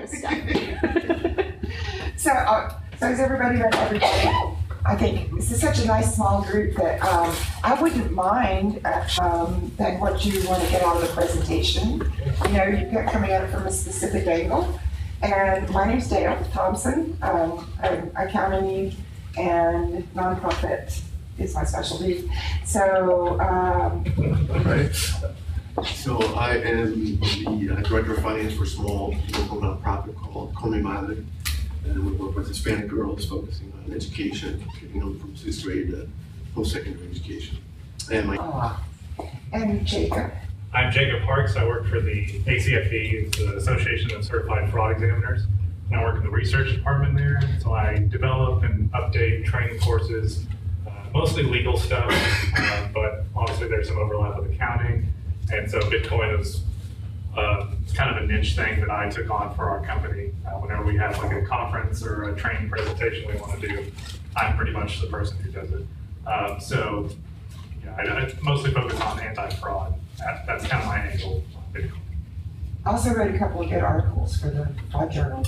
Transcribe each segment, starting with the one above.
this stuff. So has everybody met everybody? I think this is such a nice small group that I wouldn't mind that what you want to get out of the presentation. You know, you're coming at it from a specific angle. And my name's Dale Thompson. I'm accounting and nonprofit is my specialty. So, Right. So I am the Director of Finance for a small local nonprofit called Comey Miley. And we work with Hispanic girls focusing on education, getting them from 6th grade to post-secondary education. And Jacob. I'm Jacob Parks. I work for the ACFE, the Association of Certified Fraud Examiners. And I work in the research department there. So I develop and update training courses, mostly legal stuff, but obviously there's some overlap with accounting. And so Bitcoin is kind of a niche thing that I took on for our company. Whenever we have like a conference or a training presentation we want to do, I'm pretty much the person who does it. So yeah, I mostly focus on anti-fraud. That's kind of my angle on Bitcoin. I also wrote a couple of good articles for the Fraud Journal.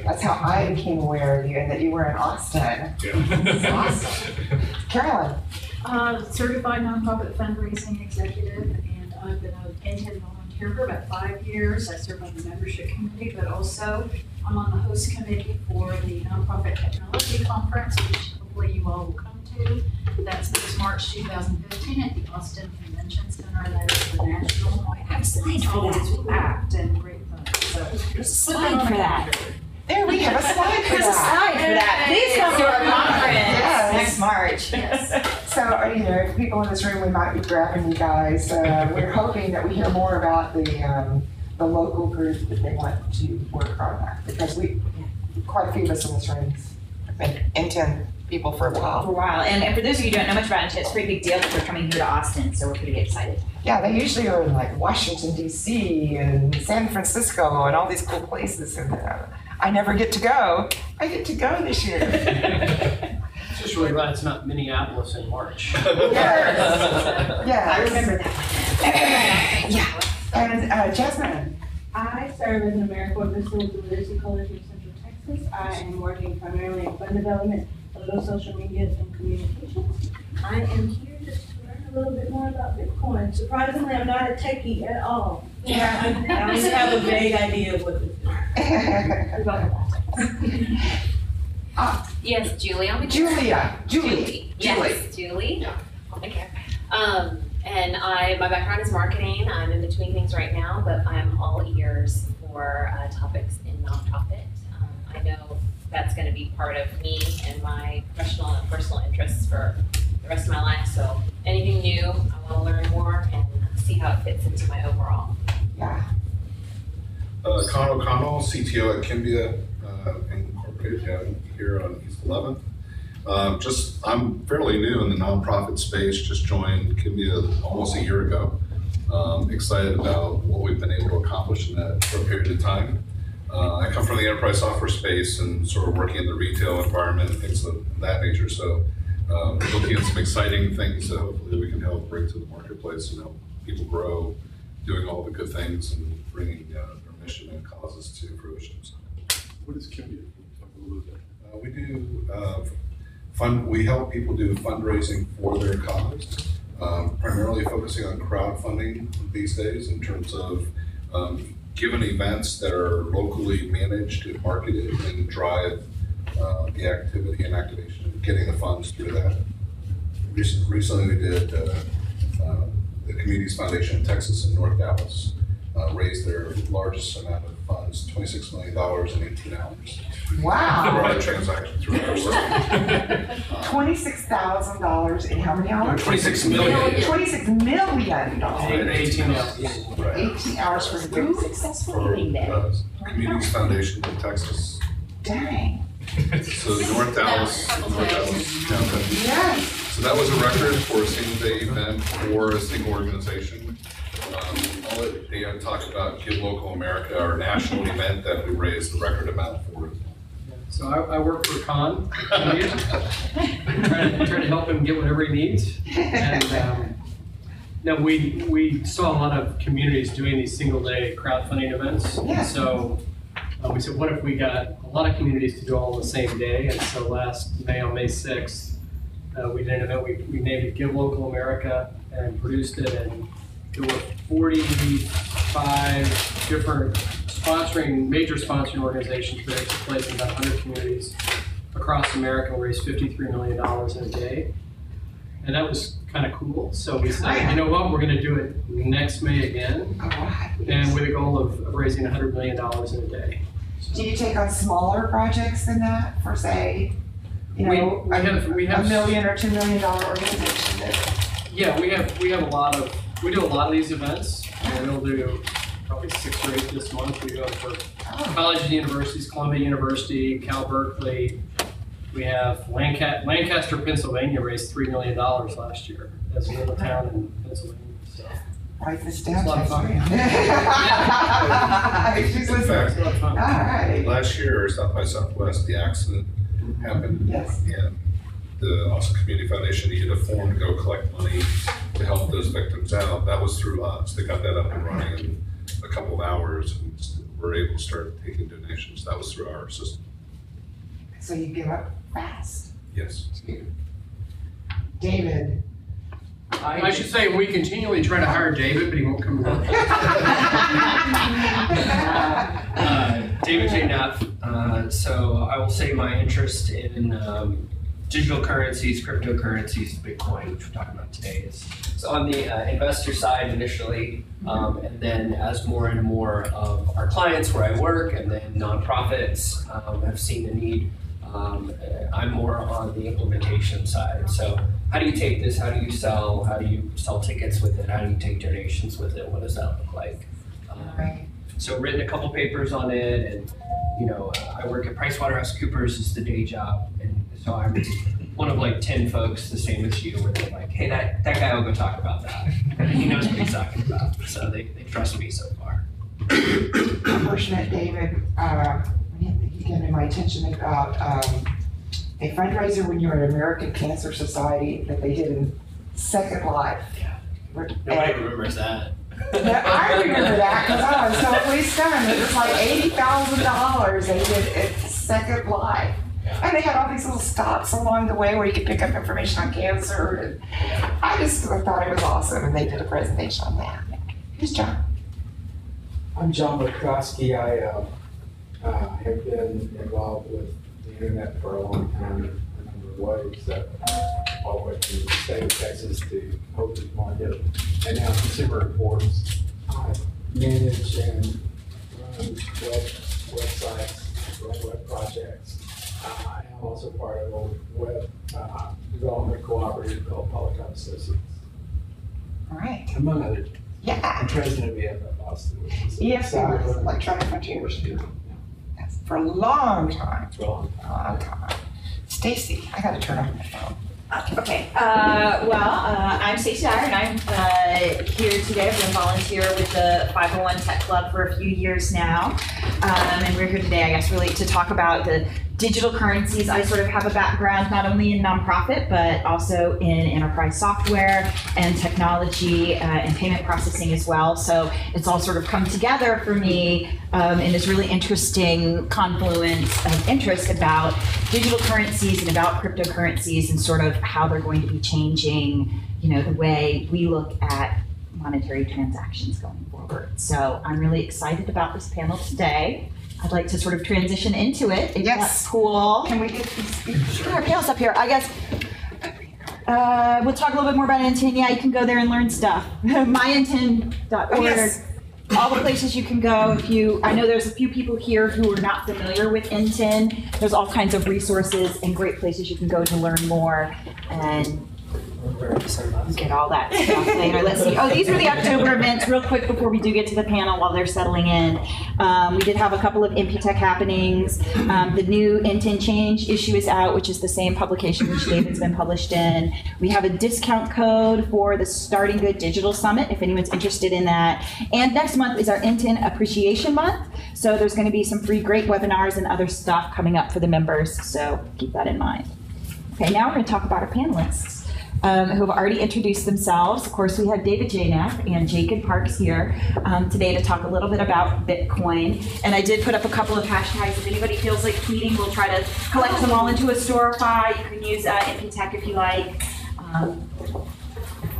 That's how I became aware of you and that you were in Austin. Yeah. Awesome. Carolyn. Certified nonprofit fundraising executive, and I've been an NTEN volunteer for about 5 years. I serve on the membership committee, but also I'm on the host committee for the Nonprofit Technology Conference, which hopefully you all will come to. That's this March 2015 at the Austin Convention Center. That is the national. I have slides for that. It's packed and great fun. So There's a slide for that. There we have a slide for There's a slide for that. Please come to our conference Yes. next March. yes. So, you know, people in this room, we might be grabbing you guys. We're hoping that we hear more about the local group that they want to work on that, because quite a few of us in this room have been NTEN people for a For a while. while. And for those of you who don't know much about it, it's a pretty big deal because we're coming here to Austin, so we're pretty excited. Yeah, they usually are in like Washington, D.C. and San Francisco and all these cool places. And I never get to go. I get to go this year. It's just really glad it's not Minneapolis in March. Yes. Yes. I remember that. Yeah. And Jasmine. I serve as an AmeriCorps Disability Literacy Coalition of Central Texas. I am working primarily in fund development, a little social media and communications. I am here just to learn a little bit more about Bitcoin. Surprisingly, I'm not a techie at all. Yeah. I just have a vague idea of what this is. Yes, Julie. I'll be Julie. Yes, Julie. Okay. And my background is marketing. I'm in between things right now, but I'm all ears for topics in nonprofit. I know that's going to be part of me and my professional and personal interests for the rest of my life. So anything new, I want to learn more and see how it fits into my overall. Yeah. Con O'Connell, CTO at Kimbia Incorporated here on East 11th. I'm fairly new in the nonprofit space, just joined Kimbia almost a year ago. Excited about what we've been able to accomplish in that short period of time. I come from the enterprise software space and sort of working in the retail environment and things of that nature. So looking at some exciting things that hopefully we can help bring to the marketplace and help people grow, doing all the good things and bringing their mission and causes to fruition. So, What is Kimbia? Talk a little bit about we do we help people do fundraising for their cause, primarily focusing on crowdfunding these days in terms of given events that are locally managed and marketed and drive the activity and activation and getting the funds through that. Recently we did the Communities Foundation in Texas and North Dallas raised their largest amount of funds, $26 million in 18 hours. Wow. Brought a transaction through our work. $26,000 in how many hours? 26 million. $26 million. 18 hours. Right. 18 hours for the group. Successful meeting there. Communities Foundation in Texas. Dang. So North Dallas County. Yes. So that was a record for a single day event for a single organization. I'll let Dan talk about Give Local America, our national event that we raised the record amount for. So I work for Con, trying to help him get whatever he needs. And no, we saw a lot of communities doing these single day crowdfunding events. Yeah. So we said, what if we got a lot of communities to do all on the same day? And so last May, on May 6th, we did an event, we named it Give Local America and produced it, and there were 45 different major sponsoring organizations that took place in about 100 communities across America and raised $53 million in a day. And that was kind of cool. So we said, you know what, we're going to do it next May again, and with a goal of raising $100 million in a day. Do you take on smaller projects than that for, say, you know, we have $1 million or $2 million organization? Yeah, we do a lot of these events, and we'll do probably 6 or 8 this month. We go for colleges and universities, Columbia University, Cal Berkeley. We have Lancaster, Pennsylvania raised $3 million last year as a little town in Pennsylvania. So. Write this down. It's a lot of fun. She's listening. All right. Last year, South by Southwest, the accident happened. Yes. And the Austin Community Foundation needed a form to go collect money to help those victims out. That was through us. They got that up and running in a couple of hours and were able to start taking donations. That was through our system. So you give up fast. Yes. David. I should say we continually try to hire David, but he won't come around. David J. Neff. So I will say my interest in digital currencies, cryptocurrencies, Bitcoin, which we're talking about today, is on the investor side initially, and then as more and more of our clients where I work and then nonprofits have seen the need, I'm more on the implementation side. So how do you take this? How do you sell? How do you sell tickets with it? How do you take donations with it? What does that look like? So written a couple papers on it, and I work at PricewaterhouseCoopers is the day job, and so I'm one of like 10 folks the same as you, where they're like, hey, that guy will go talk about that. He knows what he's talking about, so they trust me so far. I'm fortunate, David. You came to my attention about a fundraiser when you were at American Cancer Society that they did in Second Life. Yeah. Nobody remembers that. I remember that because I was totally stunned. It was like $80,000 they did at Second Life. And they had all these little stops along the way where you could pick up information on cancer. And I just thought it was awesome, and they did a presentation on that. Who's John? I'm John Witkowski. I have been involved with the internet for a long time in a number of ways, all the way from the state of Texas to Hopkins Market, and now Consumer Reports. I manage and run websites, run web projects. I'm also part of a web development cooperative called Polycom Associates. All right. Among others. Yeah. I'm president of EFF Austin, which is Yes, Electronic Frontiers. Yes, for a long time. For a long time. Stacy, I got to turn off my phone. Okay, I'm Stacey Dyer, and I'm here today. I've been a volunteer with the 501 Tech Club for a few years now, and we're here today, I guess, really to talk about the digital currencies. I sort of have a background not only in nonprofit, but also in enterprise software and technology and payment processing as well. So it's all sort of come together for me in this really interesting confluence of interest about digital currencies and about cryptocurrencies and sort of how they're going to be changing, the way we look at monetary transactions going forward. So I'm really excited about this panel today. I'd like to sort of transition into it. If that's cool. Can we get these speakers? Sure, panel's up here. I guess we'll talk a little bit more about NTEN. Yeah, you can go there and learn stuff. myNTEN.org. Oh, yes. All the places you can go. I know there's a few people here who are not familiar with NTEN. There's all kinds of resources and great places you can go to learn more and get all that stuff later. Let's see. Oh, these were the October events. Real quick before we do get to the panel while they're settling in. We did have a couple of InpuTech happenings. The new NTEN Change issue is out, which is the same publication which David's been published in. We have a discount code for the Starting Good Digital Summit, if anyone's interested in that. And next month is our NTEN Appreciation Month. So there's going to be some free great webinars and other stuff coming up for the members. So keep that in mind. Okay, now we're going to talk about our panelists. who have already introduced themselves. Of course, we have David Janath and Jacob Parks here today to talk a little bit about Bitcoin. And I did put up a couple of hashtags. If anybody feels like tweeting, we'll try to collect them all into a storify. You can use NP Tech if you like.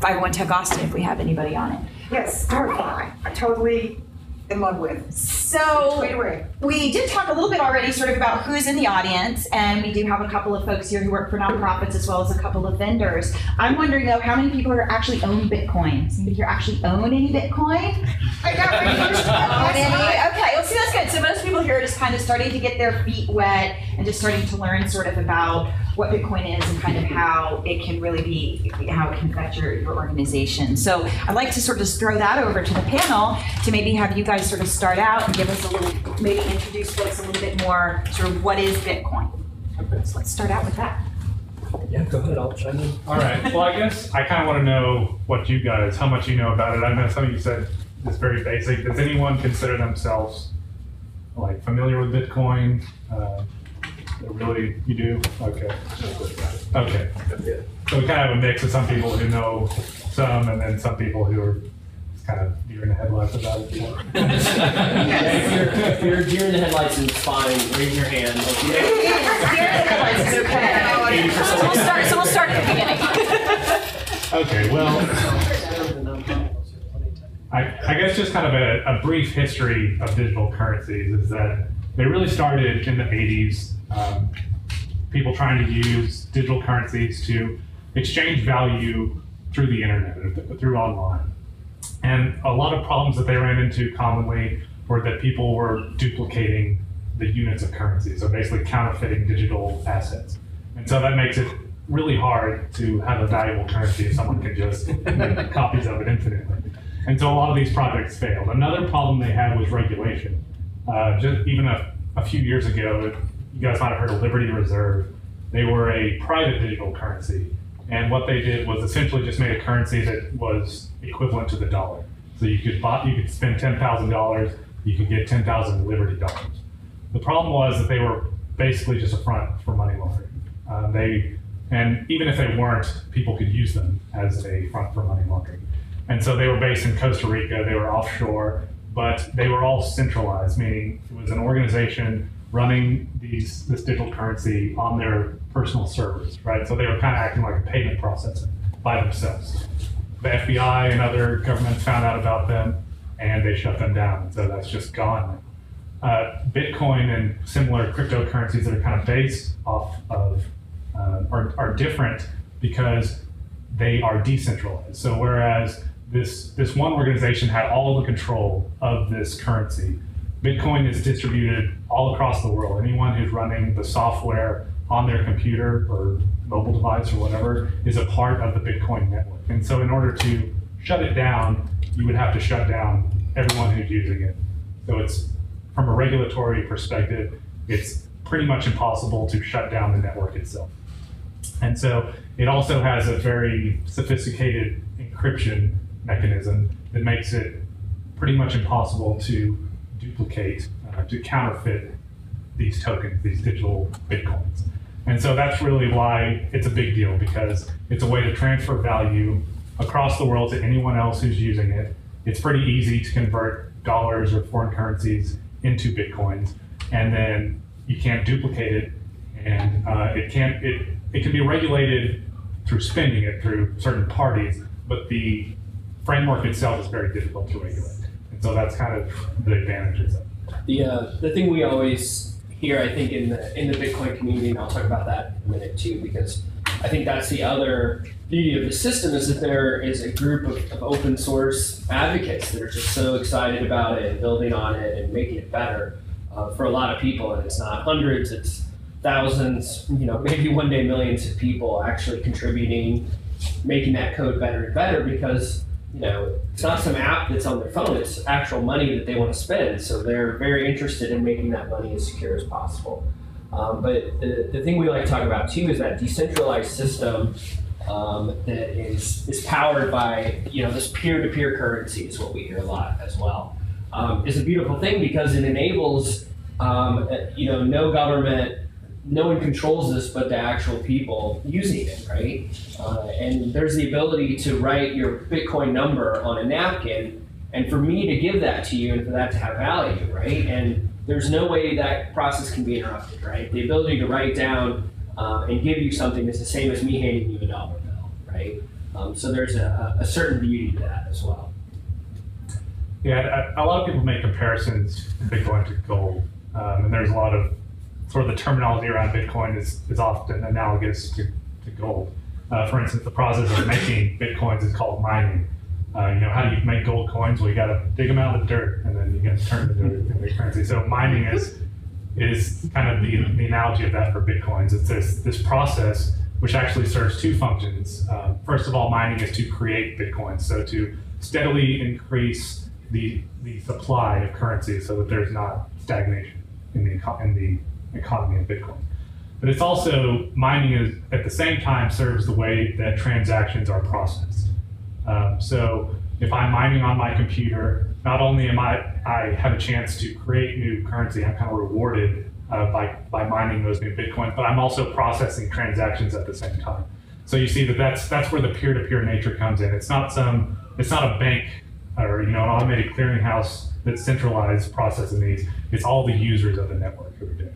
501 Tech Austin if we have anybody on it. Yes, storify. I totally in love with. So Tweet away. we did talk a little bit already sort of about who's in the audience, and we do have a couple of folks here who work for nonprofits as well as a couple of vendors. I'm wondering though, how many people here actually own Bitcoin? Does anybody here actually own any Bitcoin? I got Own any? Okay, well see that's good. So most people here are just kind of starting to get their feet wet and just starting to learn sort of about what Bitcoin is and kind of how it can really be, how it can affect your organization. So I'd like to sort of just throw that over to the panel to maybe have you guys sort of start out and give us a little, maybe introduce folks a little bit more sort of what is Bitcoin. So let's start out with that. Yeah, go ahead, I'll chime in. All right. Well, I guess I kind of want to know what you guys, how much you know about it. I know some of you said it's very basic. Does anyone consider themselves like familiar with Bitcoin? Really, you do? Okay. Okay. So we kind of have a mix of some people who know some, and then some people who are kind of deer in the headlights about it. If you're deer in the headlights, it's fine. Raise your hand. Deer in the headlights is okay. So we'll start at the beginning. Okay. Well, I guess just kind of a brief history of digital currencies is that they really started in the 80s. People trying to use digital currencies to exchange value through the internet, through online. And a lot of problems that they ran into commonly were that people were duplicating the units of currency, so basically counterfeiting digital assets. And so that makes it really hard to have a valuable currency if someone can just make copies of it infinitely. And so a lot of these projects failed. Another problem they had was regulation. Just even a few years ago, you guys might have heard of Liberty Reserve. They were a private digital currency. And what they did was essentially just made a currency that was equivalent to the dollar. So you could spend $10,000, you could get 10,000 Liberty dollars. The problem was that they were basically just a front for money laundering. And even if they weren't, people could use them as a front for money laundering. And so they were based in Costa Rica, they were offshore, but they were all centralized, meaning it was an organization running this digital currency on their personal servers, right? So they were kind of acting like a payment processor by themselves. The FBI and other governments found out about them and they shut them down. So that's just gone now. Bitcoin and similar cryptocurrencies that are kind of based off of, are different because they are decentralized. So whereas this one organization had all the control of this currency, Bitcoin is distributed all across the world. Anyone who's running the software on their computer or mobile device or whatever is a part of the Bitcoin network. And so in order to shut it down, you would have to shut down everyone who's using it. So it's, from a regulatory perspective, it's pretty much impossible to shut down the network itself. And so it also has a very sophisticated encryption mechanism that makes it pretty much impossible to duplicate, to counterfeit these tokens, these digital Bitcoins. And so that's really why it's a big deal, because it's a way to transfer value across the world to anyone else who's using it. It's pretty easy to convert dollars or foreign currencies into Bitcoins, and then you can't duplicate it, and it can be regulated through spending it through certain parties, but the framework itself is very difficult to regulate. And so that's kind of the advantages of it. The thing we always hear, I think, in the Bitcoin community, and I'll talk about that in a minute too, because I think that's the other beauty of the system, is that there is a group of open source advocates that are just so excited about it and building on it and making it better for a lot of people. And it's not hundreds, it's thousands, maybe one day millions of people actually contributing, making that code better and better, because it's not some app that's on their phone, it's actual money that they want to spend. So they're very interested in making that money as secure as possible. But the thing we like to talk about too is that decentralized system that is powered by, this peer-to-peer currency is what we hear a lot as well. Is a beautiful thing because it enables, no government no one controls this but the actual people using it, right? And there's the ability to write your Bitcoin number on a napkin, and for me to give that to you and for that to have value, right? And there's no way that process can be interrupted, right? The ability to write down and give you something is the same as me handing you a dollar bill, right? So there's a certain beauty to that as well. Yeah, a lot of people make comparisons Bitcoin to gold, and there's a lot of sort of the terminology around Bitcoin is often analogous to gold. For instance, the process of making Bitcoins is called mining. How do you make gold coins? Well, you got to dig them out of the dirt, and then you got to turn the dirt into currency. So mining is kind of the analogy of that for Bitcoins. It's this process which actually serves two functions. First of all, mining is to create Bitcoins, so to steadily increase the supply of currency so that there's not stagnation in the economy of Bitcoin. But it's also, mining is at the same time serves the way that transactions are processed. So if I'm mining on my computer, not only am I have a chance to create new currency, I'm kind of rewarded by mining those new Bitcoins, but I'm also processing transactions at the same time. So you see that's where the peer-to-peer nature comes in. It's not a bank or an automated clearinghouse that's centralized processing these. It's all the users of the network who are doing it.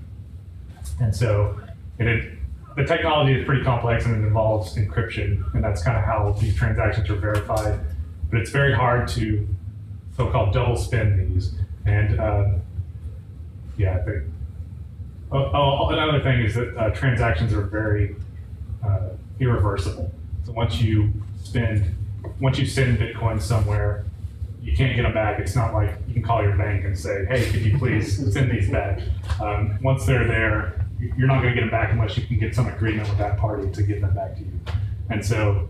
And so the technology is pretty complex, and it involves encryption, and that's kind of how these transactions are verified. But it's very hard to so-called double spend these. And another thing is that transactions are very irreversible. So once you send Bitcoin somewhere, you can't get them back. It's not like you can call your bank and say, hey, could you please send these back? Once they're there, you're not going to get them back unless you can get some agreement with that party to give them back to you. And so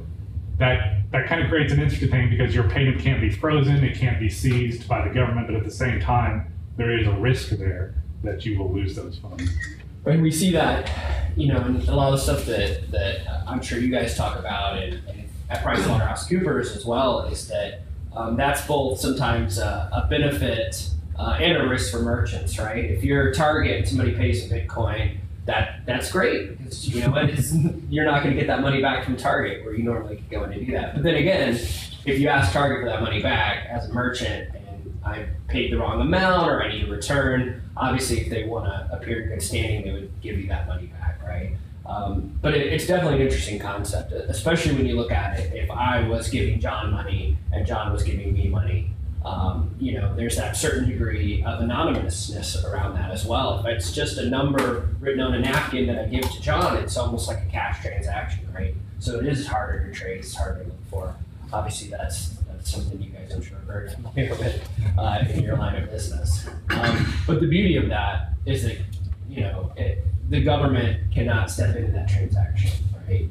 that kind of creates an interesting thing, because your payment can't be frozen, it can't be seized by the government, but at the same time, there is a risk there that you will lose those funds. And we see that, in a lot of the stuff that I'm sure you guys talk about, and at PricewaterhouseCoopers as well, is that that's both sometimes a benefit and a risk for merchants, right? If you're a Target and somebody pays in Bitcoin, that's great, because you're not going to get that money back from Target where you normally could go in and do that. But then again, if you ask Target for that money back as a merchant and I paid the wrong amount or I need to return, obviously if they want to appear in good standing, they would give you that money back, right? But it's definitely an interesting concept, especially when you look at it. If I was giving John money and John was giving me money, there's that certain degree of anonymousness around that as well. If it's just a number written on a napkin that I give to John, it's almost like a cash transaction, right? So it is harder to trace, it's harder to look for. Obviously, that's something you guys, I'm sure, are very familiar with in your line of business. But the beauty of that is that, the government cannot step into that transaction, right?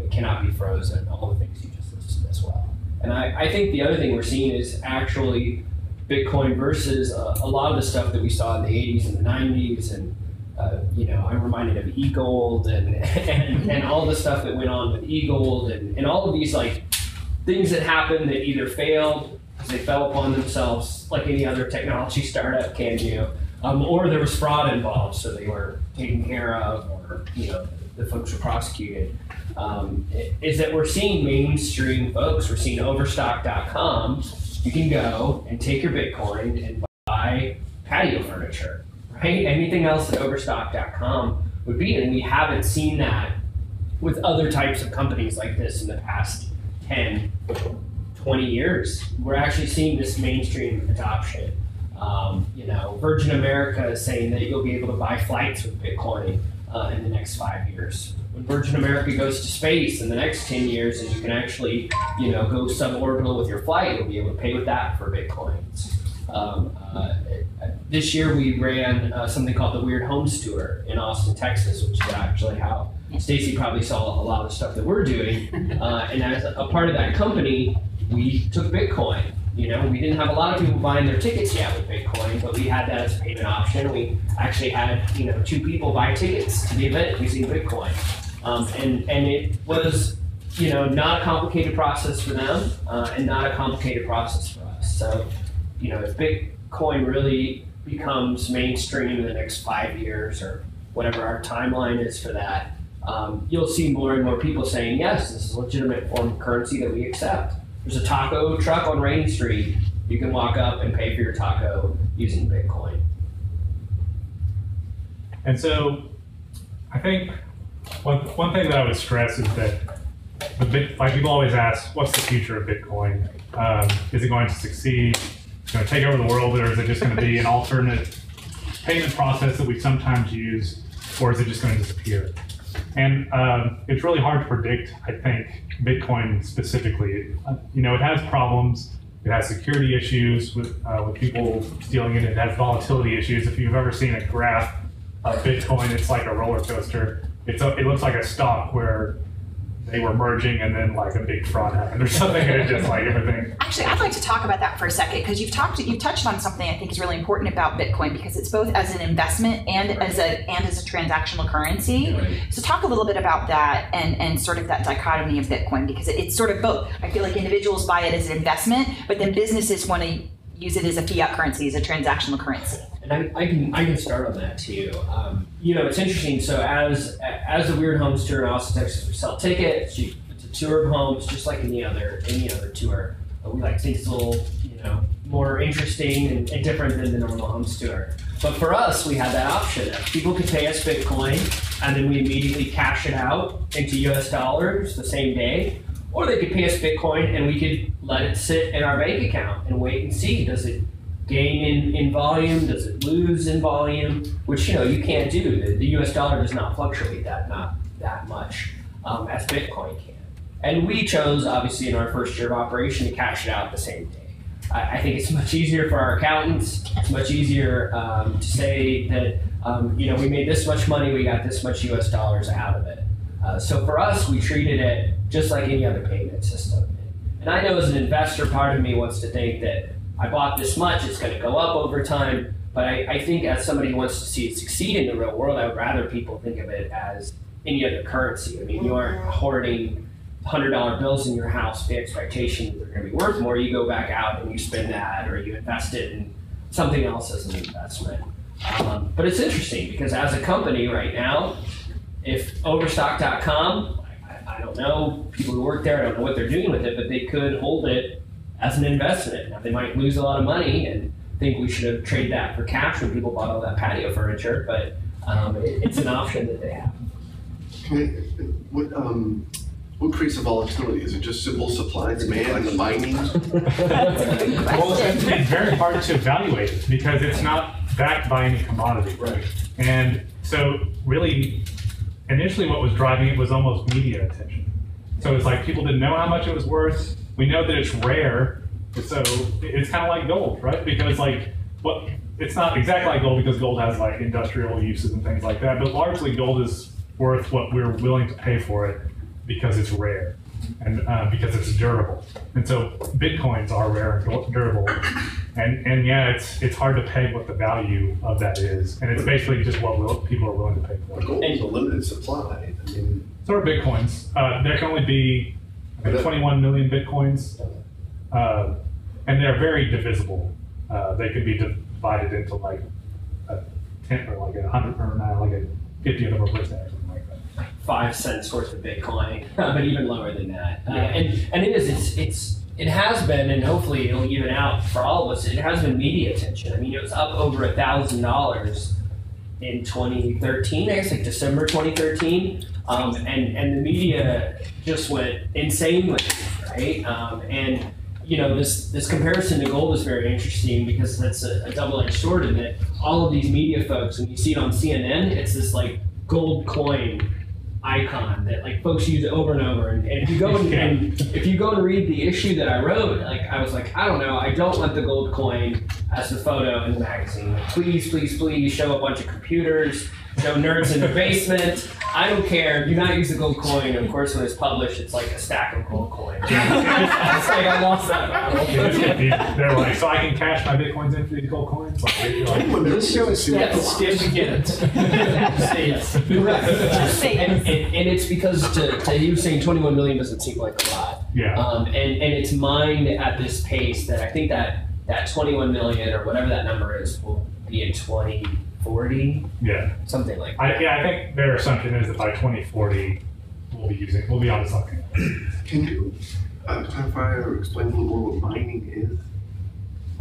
It cannot be frozen, all the things you just listed as well. And I think the other thing we're seeing is actually Bitcoin versus a lot of the stuff that we saw in the 80s and the 90s, and I'm reminded of eGold and all the stuff that went on with eGold and all of these things that happened that either failed because they fell upon themselves like any other technology startup can do, or there was fraud involved, so they were taken care of, or the folks were prosecuted. Is that we're seeing mainstream folks, we're seeing Overstock.com, you can go and take your Bitcoin and buy patio furniture, right? Anything else that Overstock.com would be, and we haven't seen that with other types of companies like this in the past 10, 20 years. We're actually seeing this mainstream adoption. Virgin America is saying that you'll be able to buy flights with Bitcoin in the next 5 years. When Virgin America goes to space in the next 10 years and you can actually, go suborbital with your flight, you'll be able to pay with that for Bitcoins. This year we ran something called the Weird Homes Tour in Austin, Texas, which is actually how Stacy probably saw a lot of the stuff that we're doing. And as a part of that company, we took Bitcoin. We didn't have a lot of people buying their tickets yet with Bitcoin, but we had that as a payment option. We actually had, 2 people buy tickets to the event using Bitcoin. And it was, not a complicated process for them and not a complicated process for us. So, if Bitcoin really becomes mainstream in the next 5 years or whatever our timeline is for that, you'll see more and more people saying, yes, this is a legitimate form of currency that we accept. There's a taco truck on Rainy Street. You can walk up and pay for your taco using Bitcoin. And so I think one thing that I would stress is that like people always ask, what's the future of Bitcoin? Is it going to succeed? Is it going to take over the world, or is it just going to be an alternate payment process that we sometimes use, or is it just going to disappear? And it's really hard to predict, I think, Bitcoin specifically. You know, it has problems. It has security issues with people stealing it. It has volatility issues. If you've ever seen a graph of Bitcoin, it's like a roller coaster. It looks like a stock where they were merging and then like a big fraud happened or something, and it just like everything. Actually, I'd like to talk about that for a second, because you've touched on something I think is really important about Bitcoin, because it's both as an investment and as a transactional currency. Right. So talk a little bit about that and sort of that dichotomy of Bitcoin, because it's sort of both. I feel like individuals buy it as an investment, but then businesses want to use it as a fiat currency, as a transactional currency. And I can start on that too. You know, it's interesting. So as the Weird Homes tour in Austin, Texas, we sell tickets. It's a tour of homes, just like any other tour. But we like to think it's a little, you know, more interesting and different than the normal homes tour. But for us, we had that option. People could pay us Bitcoin, and then we immediately cash it out into US dollars the same day. Or they could pay us Bitcoin and we could let it sit in our bank account and wait and see. Does it gain in volume? Does it lose in volume? Which, you know, you can't do. The US dollar does not fluctuate that much as Bitcoin can. And we chose, obviously, in our first year of operation to cash it out the same day. I think it's much easier for our accountants. It's much easier to say that, you know, we made this much money, we got this much US dollars out of it. So for us, we treated it just like any other payment system. And I know as an investor, part of me wants to think that I bought this much, it's going to go up over time. But I think as somebody who wants to see it succeed in the real world, I would rather people think of it as any other currency. I mean, you aren't hoarding $100 bills in your house with the expectation that they're going to be worth more. You go back out and you spend that, or you invest it in something else as an investment. But it's interesting because as a company right now, if Overstock.com, I don't know, people who work there, I don't know what they're doing with it, but they could hold it as an investment. Now, they might lose a lot of money and think we should have traded that for cash when people bought all that patio furniture, but it's an option that they have. What creates the volatility? Is it just simple supply and demand and the mining? Well, it's very hard to evaluate it because it's not backed by any commodity. Right. And so really, initially what was driving it was almost media attention. So it's like people didn't know how much it was worth. We know that it's rare, so it's kind of like gold, right? Because like, it's not exactly like gold because gold has like industrial uses and things like that, but largely gold is worth what we're willing to pay for it because it's rare and because it's durable. And so Bitcoins are rare and durable. And yeah, it's hard to peg what the value of that is. And it's basically just what people are willing to pay for. Gold is a limited supply. I mean, so are Bitcoins. There can only be 21 million Bitcoins. And they're very divisible. They could be divided into like a 10 or like 100 or not, like a 50th of a percent or something like that. 5 cents worth of Bitcoin, but even lower than that. And it has been, and hopefully it'll even out for all of us, it has been media attention. I mean, it was up over $1,000 in 2013, I guess like December 2013. And the media just went insane with it, right? And you know, this comparison to gold is very interesting because that's a double-edged sword in that all of these media folks, when you see it on CNN, it's this like gold coin icon that like folks use over and over. And if you go and if you go and read the issue that I wrote, like I was like, I don't know, I don't want the gold coin as the photo in the magazine. Like, please, please, please show a bunch of computers, show nerds in the basement. I don't care. Do not use the gold coin. And of course, when it's published, it's like a stack of gold coins. It's like I lost that battle. They're like, so I can cash my Bitcoins into these gold coins? Like, This show is Yes, say yes. And it's because to you saying 21 million doesn't seem like a lot. Yeah. And it's mined at this pace that I think that 21 million or whatever that number is will be in 20 2040, Yeah. something like that. I think their assumption is that by 2040, we'll be onto something. Can you clarify or explain a little more what mining is?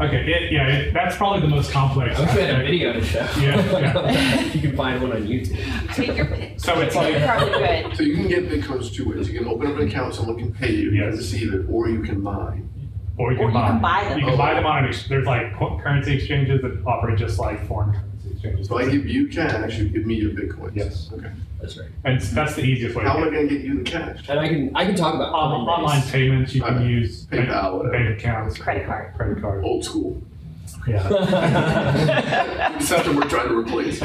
Okay, that's probably the most complex. I wish we had a video to show. Yeah. You can find one on YouTube. Take your pick. So it's like, Probably good. So you can get Bitcoins two ways. You can open up an account, someone can pay you, you can Yes. receive it, or you can mine. or you can buy them. You can buy them on there's like currency exchanges that offer just like foreign currency exchanges. So I give you cash, you give me your Bitcoins. Yes. Okay. That's right. And that's the easiest way. How to am I get gonna get you the cash? And I can talk about online payments. You can Okay. use PayPal, whatever. bank accounts, Credit card. credit card. Old school. Yeah. Something we're trying to replace.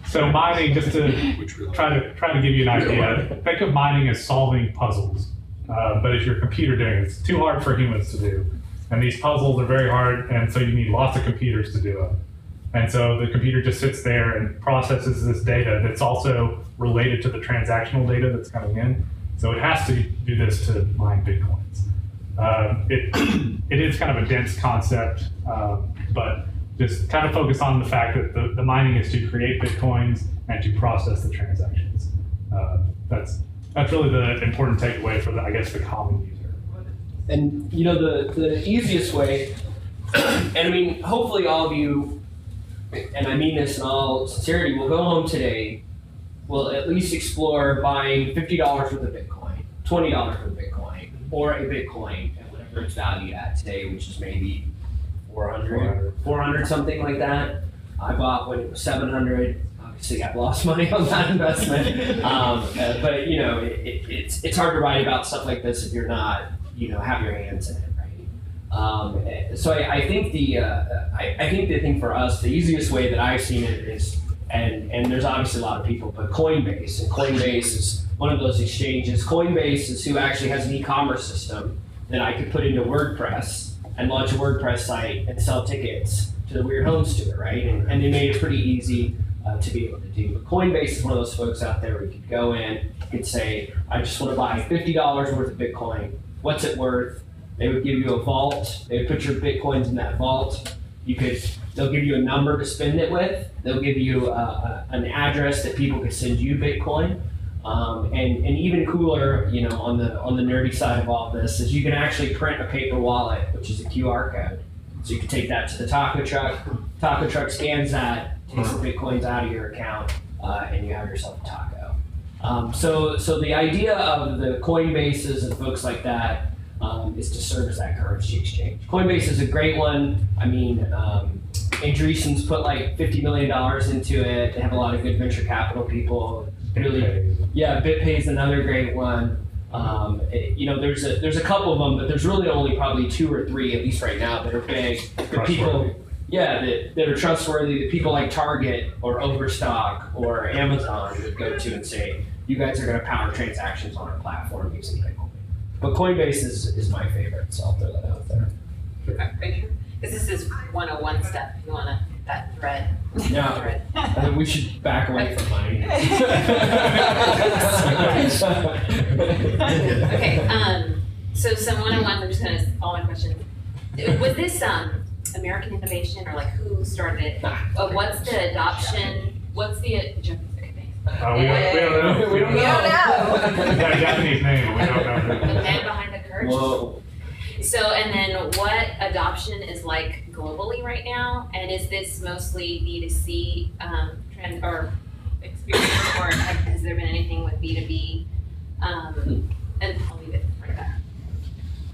So mining, just to Which really. try to give you an idea, think of mining as solving puzzles, but it's your computer doing it. It's too hard for humans to do. And these puzzles are very hard, and so you need lots of computers to do it. And so the computer just sits there and processes this data that's also related to the transactional data that's coming in. So it has to do this to mine Bitcoins. It is kind of a dense concept, but just kind of focus on the fact that the mining is to create Bitcoins and to process the transactions. That's really the important takeaway for the common user. And you know, the easiest way, and I mean, hopefully all of you, and I mean this in all sincerity, will go home today, will at least explore buying $50 worth of Bitcoin, $20 worth of Bitcoin, or a Bitcoin at whatever it's valued at today, which is maybe 400, something like that. I bought when it was 700. Obviously, I've lost money on that investment. But you know, it's hard to write about stuff like this if you're not, have your hands in it, right? So I think the thing for us, the easiest way that I've seen it is, and there's obviously a lot of people, but Coinbase, and Coinbase is one of those exchanges. Coinbase is who actually has an e-commerce system that I could put into WordPress and launch a WordPress site and sell tickets to the Weird Homes Tour, right? And they made it pretty easy to be able to do. But Coinbase is one of those folks out there where you could go in, you could say, I just want to buy $50 worth of Bitcoin. What's it worth? They would give you a vault. They would put your Bitcoins in that vault. They'll give you a number to spend it with. They'll give you an address that people could send you Bitcoin. And even cooler, on the nerdy side of all this, is you can actually print a paper wallet, which is a QR code. So you can take that to the taco truck. Taco truck scans that, takes the Bitcoins out of your account, and you have yourself a taco. So the idea of the Coinbases and folks like that is to serve as that currency exchange. Coinbase is a great one. I mean, Andreessen's put like $50 million into it. They have a lot of good venture capital people. Really, yeah, BitPay is another great one. There's a couple of them, but there's really only probably 2 or 3, at least right now, that are big. That people, that are trustworthy. That people like Target or Overstock or Amazon would go to and say, you guys are going to power transactions on our platform using Bitcoin. But Coinbase is my favorite, so I'll throw that out there. This is 101 stuff. If you want that thread. Yeah, Thread. I think we should back away from mine. Okay. So some 101. I'm just gonna all my questions. Was this American innovation, or like who started it? What's the adoption? What's the we don't know. We don't know. It's got a Japanese name, but we don't know. The man behind the curtain. Whoa. So, and then what adoption is like globally right now? And is this mostly B2C trend or experience, or has there been anything with B2B? And I'll leave it right there.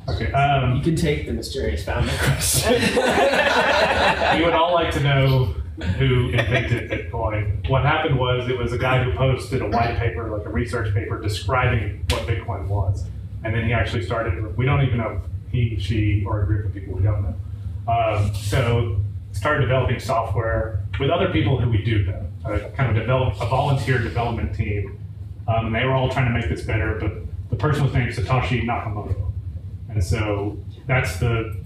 Okay. You can take the mysterious founder question. You would all like to know who invented Bitcoin. What happened was it was a guy who posted a white paper, like a research paper, describing what Bitcoin was. And then he actually started, we don't even know he, she, or a group of people, we don't know. So started developing software with other people who we do know, kind of develop a volunteer development team. And they were all trying to make this better, but the person was named Satoshi Nakamoto. And so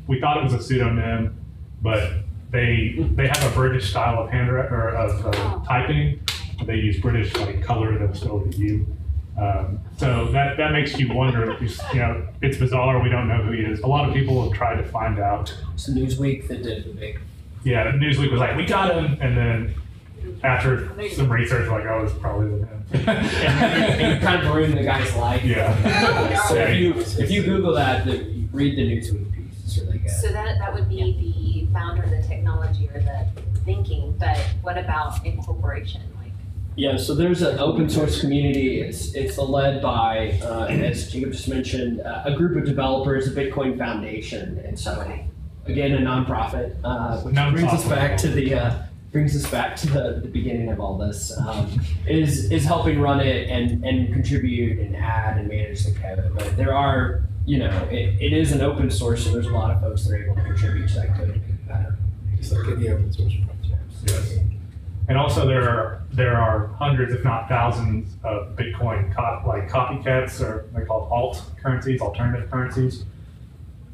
we thought it was a pseudonym, but they have a British style of typing. They use British color that was spelled with U. So that makes you wonder. It's bizarre. We don't know who he is. A lot of people have tried to find out. It's Newsweek that did the big yeah, Newsweek was like, we got him, and then after some research, like, oh, it's probably him. and you kind of ruined the guy's life. Yeah. So if you Google that, read the Newsweek piece. It's really good. So that would be the founder of the technology or the thinking, but what about incorporation? Yeah, so there's an open source community. It's led by, as Jacob just mentioned, a group of developers, a Bitcoin Foundation, and so again a nonprofit, which brings us back to the beginning of all this. Is helping run it and contribute and add and manage the code. But there are, it is an open source, so there's a lot of folks that are able to contribute to that code to make it better. Just like any open source project. Yes. And also there are hundreds, if not thousands, of Bitcoin copycats, or they call it alt currencies, alternative currencies.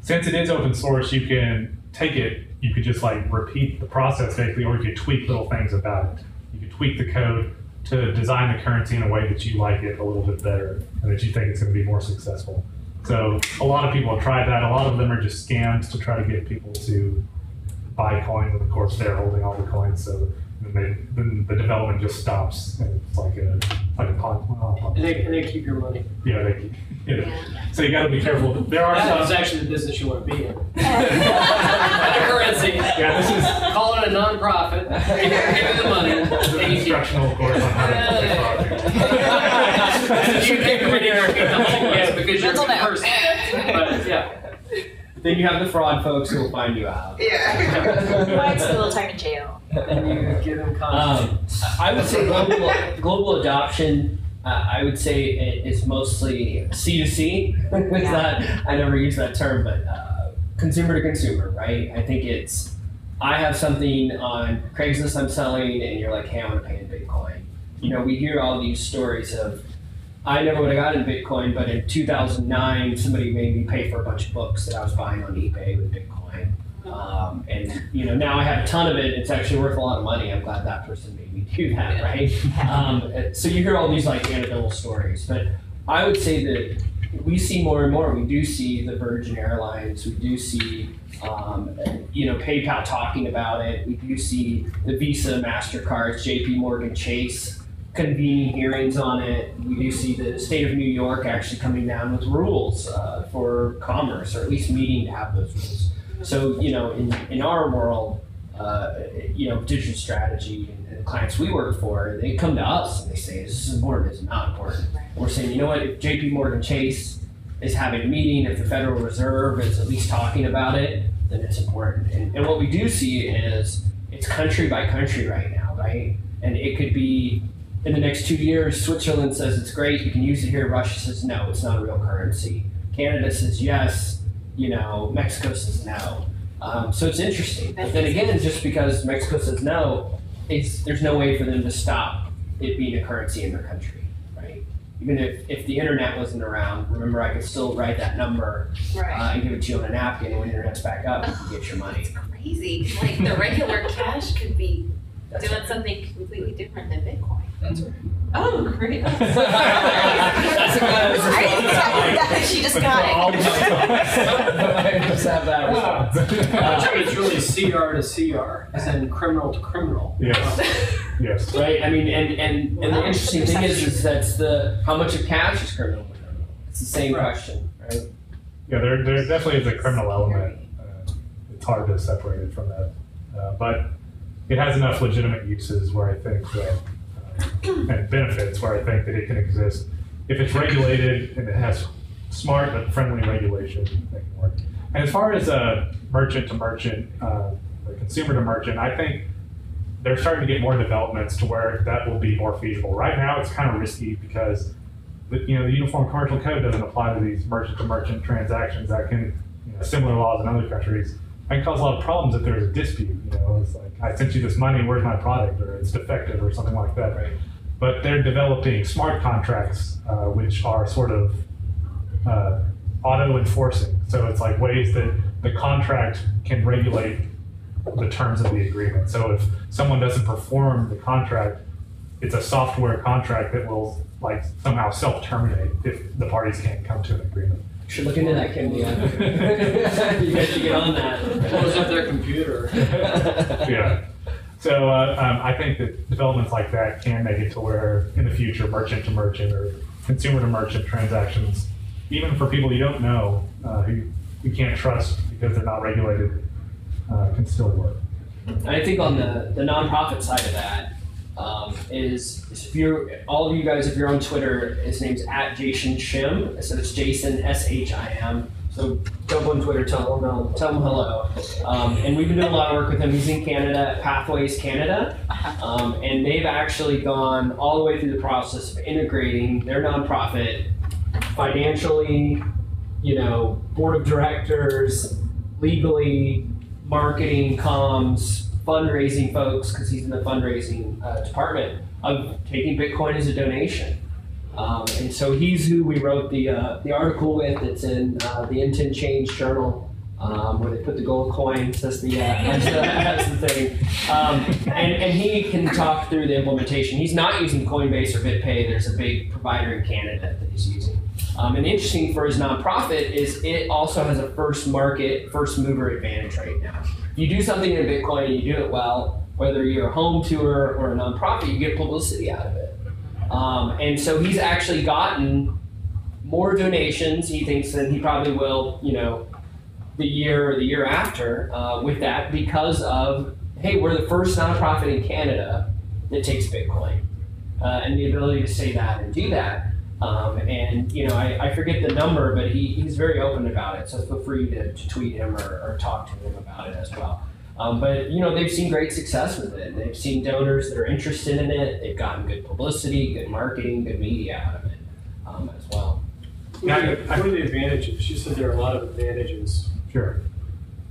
Since it is open source, you can take it, you could just repeat the process basically, or you could tweak little things about it. You could tweak the code to design the currency in a way that you like it a little bit better and that you think it's going to be more successful. So a lot of people have tried that. A lot of them are just scams to try to get people to buy coins, and of course they're holding all the coins. So then the development just stops, and it's like a And they keep your money. Yeah, they keep. Yeah. So you got to be careful. There are That's some. actually the business you want to be in. Currency. Yeah, this is call it a non-profit. Give you the money. an instructional course on how to play fraud. You get rid of your yes, because you're a Mental good note. person. But yeah. Then you have the fraud folks who will find you out. Might spend a little time in jail. And you give them content. I would say global adoption. I would say it is mostly C2C. It's not, I never use that term, but consumer to consumer, right? I think I have something on Craigslist I'm selling, and you're like, hey, I want to pay in Bitcoin. We hear all these stories of, I never would have gotten Bitcoin, but in 2009, somebody made me pay for a bunch of books that I was buying on eBay with Bitcoin. And now I have a ton of it. It's actually worth a lot of money. I'm glad that person made me do that, right? So you hear all these anecdotal stories, but I would say that we see more and more. We do see the Virgin Airlines. We do see, PayPal talking about it. We do see the Visa, MasterCards, JP Morgan Chase convening hearings on it. We do see the state of New York actually coming down with rules for commerce, or at least meeting to have those rules. So, in our world, digital strategy and the clients we work for, they come to us and they say, is this important, is it not important? And we're saying, you know what, if JP Morgan Chase is having a meeting, if the Federal Reserve is at least talking about it, then it's important. And what we do see is it's country by country right now, right? And it could be, in the next 2 years, Switzerland says it's great, you can use it here. Russia says no, it's not a real currency. Canada says yes, Mexico says no. So it's interesting. But then again, just because Mexico says no, there's no way for them to stop it being a currency in their country, right? Even if the internet wasn't around, remember I could still write that number and give it to you on a napkin, and when the internet's back up, you can get your money. It's crazy. The regular cash could be That's doing right. something completely different than Bitcoin. That's right. Oh, great. That's a good She just got it. Just have that It's really CR to CR, as in criminal to criminal. Yes. Yes. right? I mean, and the interesting thing is that's how much of cash is criminal to criminal? It's the same question, right? Yeah, there definitely is a criminal element. It's hard to separate it from that. But it has enough legitimate uses where I think that, and benefits where I think that it can exist. If it's regulated and it has smart but friendly regulation, it can work. And as far as merchant to merchant, consumer to merchant, I think they're starting to get more developments to where that will be more feasible. Right now, it's kind of risky because the Uniform Commercial Code doesn't apply to these merchant to merchant transactions that can, similar laws in other countries. That can cause a lot of problems if there's a dispute. It's like, I sent you this money, where's my product? Or it's defective or something like that. Right. But they're developing smart contracts, which are sort of auto-enforcing. So it's like ways that the contract can regulate the terms of the agreement. So if someone doesn't perform the contract, it's a software contract that will somehow self-terminate if the parties can't come to an agreement. Should look into that, Kim. Yeah. You guys should get on that. Close up their computer. Yeah. So I think that developments like that can make it to where in the future merchant to merchant or consumer to merchant transactions, even for people you don't know, who you can't trust because they're not regulated, can still work. And I think on the nonprofit side of that, is if you're, all of you guys, if you're on Twitter, his name's @JasonShim, so it's Jason SHIM. So jump on Twitter, tell him hello. And we've been doing a lot of work with him. He's in Canada, Pathways Canada, and they've actually gone all the way through the process of integrating their nonprofit financially, board of directors, legally, marketing, comms, fundraising folks, because he's in the fundraising department, of taking Bitcoin as a donation. And so he's who we wrote the article with. It's in the NTEN Change Journal, where they put the gold coins as the thing. And he can talk through the implementation. He's not using Coinbase or BitPay. There's a big provider in Canada that he's using. And interesting for his nonprofit is it also has a first mover advantage right now. If you do something in Bitcoin and you do it well, whether you're a home tour or a nonprofit, you get publicity out of it. And so he's actually gotten more donations, he thinks, than he probably will, the year or the year after with that, because of, hey, we're the first nonprofit in Canada that takes Bitcoin, and the ability to say that and do that. I forget the number, but he's very open about it, so feel free to tweet him or talk to him about it as well. But they've seen great success with it. They've seen donors that are interested in it. They've gotten good publicity, good marketing, good media out of it as well. What are the advantages? You said there are a lot of advantages. Sure.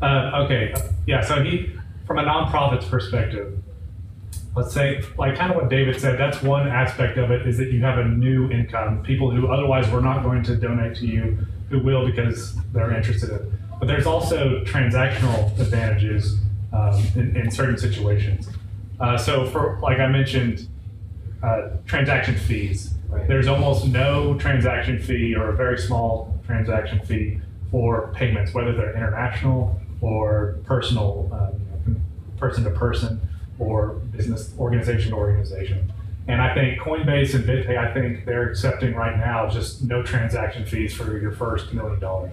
Okay. Yeah. So from a nonprofit's perspective, let's say, like kind of what David said, that's one aspect of it, is that you have a new income. People who otherwise were not going to donate to you, who will because they're interested in it. But there's also transactional advantages in certain situations. So for, like I mentioned, transaction fees. Right. There's almost no transaction fee or a very small transaction fee for payments, whether they're international or personal, person to person, or business organization to organization. And I think Coinbase and BitPay, I think they're accepting right now just no transaction fees for your first $1 million or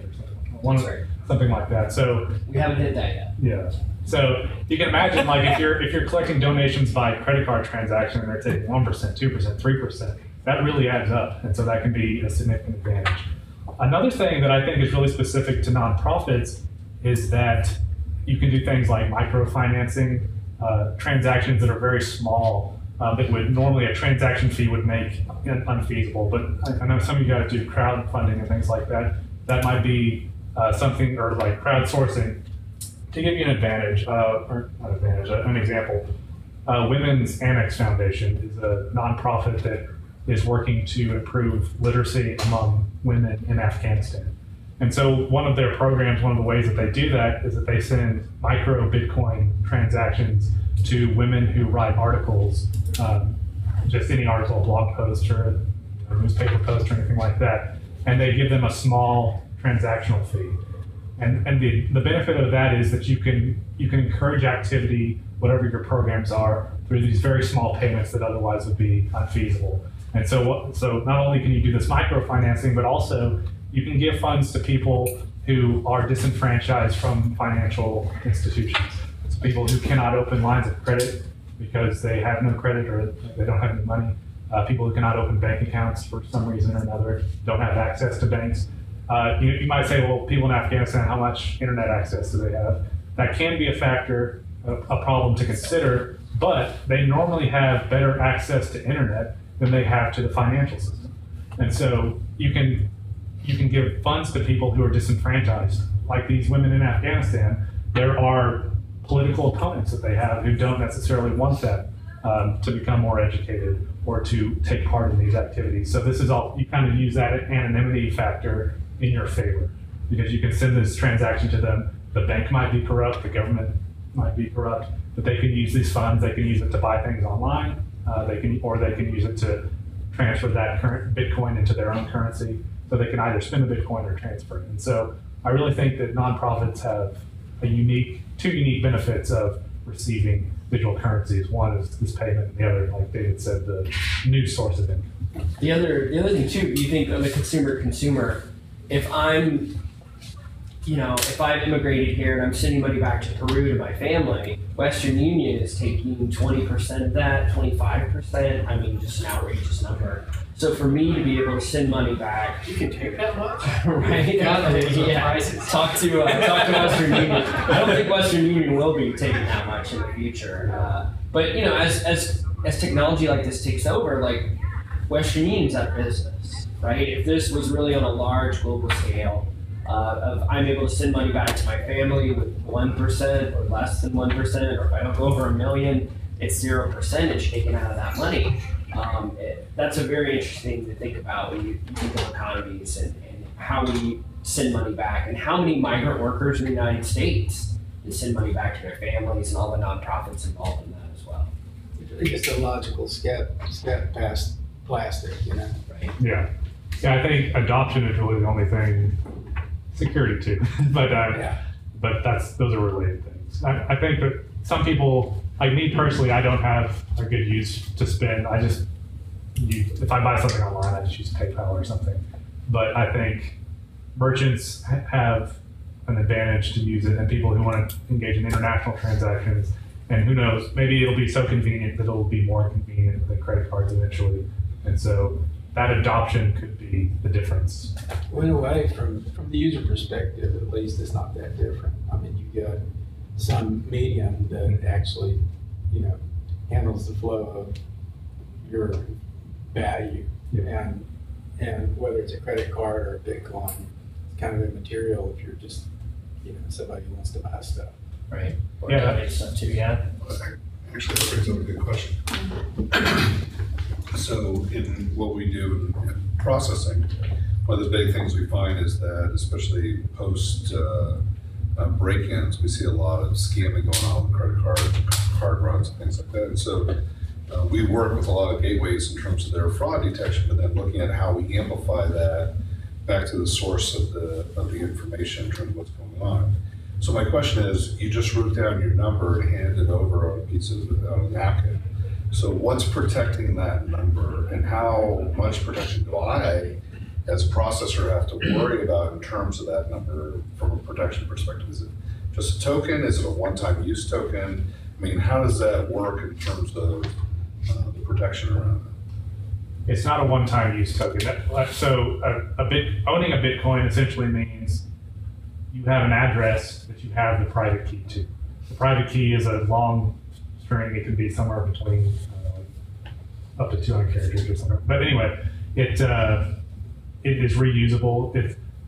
something. Something like that. So we haven't hit that yet. Yeah. So you can imagine, like, if you're collecting donations by credit card transaction and they're taking 1%, 2%, 3%, that really adds up, and so that can be a significant advantage. Another thing that I think is really specific to nonprofits is that you can do things like microfinancing, transactions that are very small, that would normally a transaction fee would make unfeasible. But I know some of you guys do crowdfunding and things like that. That might be something, or like crowdsourcing. To give you an advantage, or not advantage, an example, Women's Annex Foundation is a nonprofit that is working to improve literacy among women in Afghanistan. And so one of their programs, one of the ways that they do that is that they send micro Bitcoin transactions to women who write articles, just any article, a blog post or a newspaper post or anything like that, and they give them a small transactional fee. And the benefit of that is that you can encourage activity, whatever your programs are, through these very small payments that otherwise would be unfeasible. And so not only can you do this microfinancing, but also you can give funds to people who are disenfranchised from financial institutions. It's people who cannot open lines of credit because they have no credit or they don't have any money. People who cannot open bank accounts for some reason or another, don't have access to banks. You might say, well, people in Afghanistan, how much internet access do they have? That can be a factor, a problem to consider, but they normally have better access to internet than they have to the financial system. And so you can give funds to people who are disenfranchised. Like these women in Afghanistan, there are political opponents that they have who don't necessarily want them to become more educated or to take part in these activities. So this is all, you kind of use that anonymity factor in your favor, because you can send this transaction to them. The bank might be corrupt, the government might be corrupt, but they can use these funds, they can use it to buy things online, they can use it to transfer that current Bitcoin into their own currency. So so they can either spend the Bitcoin or transfer it. And so I really think that nonprofits have two unique benefits of receiving digital currencies. One is this payment, and the other, like David said, the new source of income. The other thing too, you think of the consumer, if I've immigrated here and I'm sending money back to Peru to my family, Western Union is taking 20% of that, 25%. I mean, just an outrageous number. So for me to be able to send money back, You can take that much? right? Yeah. Talk to Western Union. I don't think Western Union will be taking that much in the future. But as technology like this takes over, like Western Union's out of business, right? If this was really on a large global scale, of I'm able to send money back to my family with 1% or less than 1%, or if I don't go over $1 million, it's 0% taken out of that money. That's a very interesting thing to think about when you think of economies and how we send money back, and how many migrant workers in the United States that send money back to their families, and all the nonprofits involved in that as well. It's just a logical step past plastic, Right. Yeah, I think adoption is really the only thing. Security too, but those are related things. I think that some people, like me personally, I don't have a good use to spend. If I buy something online, I just use PayPal or something. But I think merchants have an advantage to use it, and people who want to engage in international transactions, and who knows, maybe it'll be so convenient that it'll be more convenient than credit cards eventually. And so that adoption could be the difference. Well, in a way, from the user perspective, at least, it's not that different. I mean, you got some medium that actually, handles the flow of your value, and whether it's a credit card or a Bitcoin, it's kind of immaterial if you're just, somebody who wants to buy stuff. Right. Or Yeah. donate stuff too. Yeah. Actually, that brings up a good question. So in what we do in processing, one of the big things we find is that, especially post break-ins, we see a lot of scamming going on with credit card runs and things like that. And so we work with a lot of gateways in terms of their fraud detection, but then looking at how we amplify that back to the source of the information in terms of what's going on. So my question is, you just wrote down your number and handed it over on a piece of on a napkin. So what's protecting that number, and how much protection do I, as a processor, have to worry about in terms of that number from a protection perspective? Is it just a token? Is it a one-time use token? I mean, how does that work in terms of the protection around it? It's not a one-time use token. So owning a Bitcoin essentially means you have an address that you have the private key to. The private key is a long string. It can be somewhere between up to 200 characters or something. But anyway, it is reusable.